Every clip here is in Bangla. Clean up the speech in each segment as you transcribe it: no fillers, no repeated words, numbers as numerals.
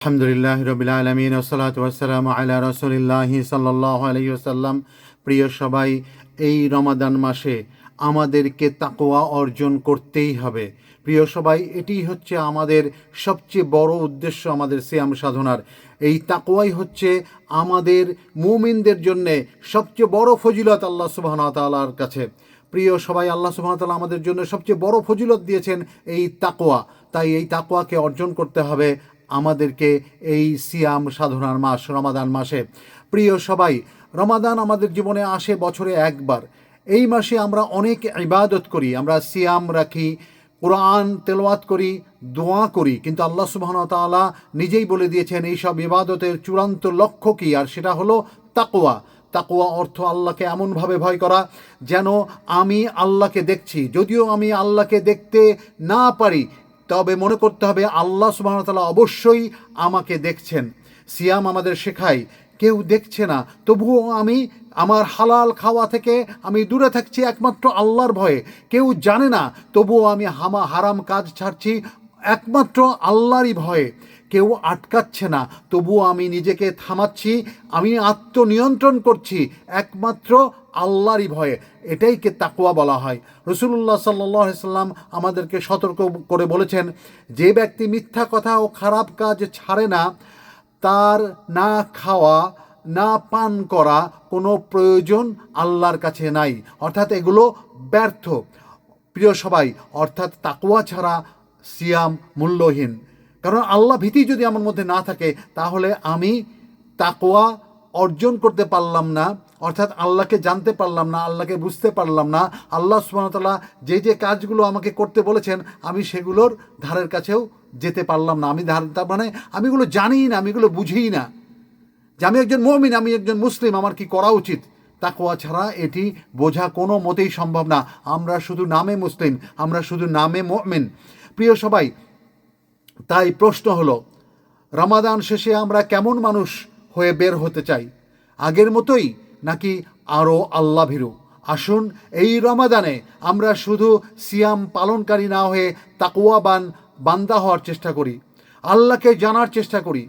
আলহামদুলিল্লাহ রবিল আলমিন ওসলাতু ওয়াসসালামু আলা রাসূলিল্লাহি সাল্লাল্লাহু আলাইহি ওয়াসাল্লাম। প্রিয় সবাই, এই রমাদান মাসে আমাদেরকে তাকওয়া অর্জন করতেই হবে। প্রিয় সবাই, এটি হচ্ছে আমাদের সবচেয়ে বড় উদ্দেশ্য আমাদের সিয়াম সাধনার। এই তাকওয়াই হচ্ছে আমাদের মুমিনদের জন্যে সবচেয়ে বড় ফজিলত আল্লাহ সুবহানাহু ওয়া তাআলার কাছে। প্রিয় সবাই, আল্লাহ সুবহানাহু ওয়া তাআলা আমাদের জন্য সবচেয়ে বড় ফজিলত দিয়েছেন এই তাকওয়া। তাই এই তাকওয়াকে অর্জন করতে হবে আমাদেরকে এই সিয়াম সাধনার মাস রমাদান মাসে। প্রিয় সবাই, রমাদান আমাদের জীবনে আসে বছরে একবার। এই মাসে আমরা অনেক ইবাদত করি, আমরা সিয়াম রাখি, কোরআন তেলাওয়াত করি, দোয়া করি, কিন্তু আল্লাহ সুবহানাহু ওয়া তাআলা নিজেই বলে দিয়েছেন এই সব ইবাদতের চূড়ান্ত লক্ষ্য কী, আর সেটা হলো তাকওয়া। তাকওয়া অর্থ আল্লাহকে এমনভাবে ভয় করা যেন আমি আল্লাহকে দেখছি, যদিও আমি আল্লাহকে দেখতে না পারি, তবে মনে করতে হবে আল্লাহ সুবহানাহু ওয়া তাআলা অবশ্যই আমাকে দেখছেন। সিয়াম আমাদের শেখায় কেউ দেখছে না, তবুও আমি আমার হালাল খাওয়া থেকে আমি দূরে থাকছি একমাত্র আল্লাহর ভয়ে। কেউ জানে না, তবুও আমি হারাম কাজ ছাড়ছি একমাত্র আল্লাহরই ভয়ে। কেউ আটকাচ্ছে না, তবুও আমি নিজেকে থামাচ্ছি, আমি আত্মনিয়ন্ত্রণ করছি একমাত্র আল্লাহরই ভয়ে। এটাইকে তাকওয়া বলা হয়। রাসূলুল্লাহ সাল্লাল্লাহু আলাইহি সাল্লাম আমাদেরকে সতর্ক করে বলেছেন, যে ব্যক্তি মিথ্যা কথা ও খারাপ কাজ ছাড়ে না, তার না খাওয়া না পান করা কোনো প্রয়োজন আল্লাহর কাছে নাই, অর্থাৎ এগুলো ব্যর্থ। প্রিয় সবাই, অর্থাৎ তাকওয়া ছাড়া সিয়াম মূল্যহীন। কারণ আল্লাহ ভীতি যদি আমার মধ্যে না থাকে, তাহলে আমি তাকওয়া অর্জন করতে পারলাম না, অর্থাৎ আল্লাহকে জানতে পারলাম না, আল্লাহকে বুঝতে পারলাম না। আল্লাহ সুবহানাহু ওয়া তাআলা যে যে কাজগুলো আমাকে করতে বলেছেন, আমি সেগুলোর ধারের কাছেও যেতে পারলাম না। তার মানে আমি এগুলো জানিই না, আমি এগুলো বুঝিই না যে আমি একজন মুমিন, আমি একজন মুসলিম, আমার কি করা উচিত। তাকওয়া ছাড়া এটি বোঝা কোনো মতেই সম্ভব না। আমরা শুধু নামে মুসলিম, আমরা শুধু নামে মুমিন। প্রিয় সবাই, তাই প্রশ্ন হলো, রমাদান শেষে আমরা কেমন মানুষ হয়ে বের হতে চাই? আগের মতোই নাকি আরও আল্লাহ ভীরু? আসুন এই রমাদানে আমরা শুধু সিয়াম পালনকারী না হয়ে তাকওয়াবান বান্দা হওয়ার চেষ্টা করি, আল্লাহকে জানার চেষ্টা করি,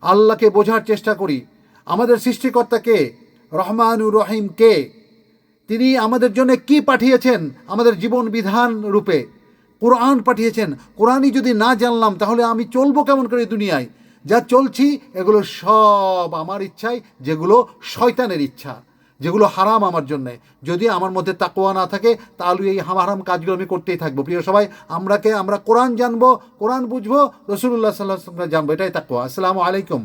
আল্লাহকে বোঝার চেষ্টা করি। আমাদের সৃষ্টিকর্তা কে? রহমানুর রহিম কে? তিনি আমাদের জন্য কি পাঠিয়েছেন? আমাদের জীবন বিধান রূপে কোরআন পাঠিয়েছেন। কোরআনই যদি না জানলাম, তাহলে আমি চলবো কেমন করে দুনিয়ায়? যা চলছি এগুলো সব আমার ইচ্ছায়, যেগুলো শয়তানের ইচ্ছা, যেগুলো হারাম আমার জন্যে। যদি আমার মধ্যে তাকওয়া না থাকে, তাহলে এই হারাম কাজগুলো আমি করতেই থাকবো। প্রিয় সবাই, আমরা কোরআন জানবো, কোরআন বুঝবো, রাসূলুল্লাহ সাল্লাল্লাহু আলাইহি ওয়াসাল্লাম জানবো, এটাই তাকওয়া। আসসালামু আলাইকুম।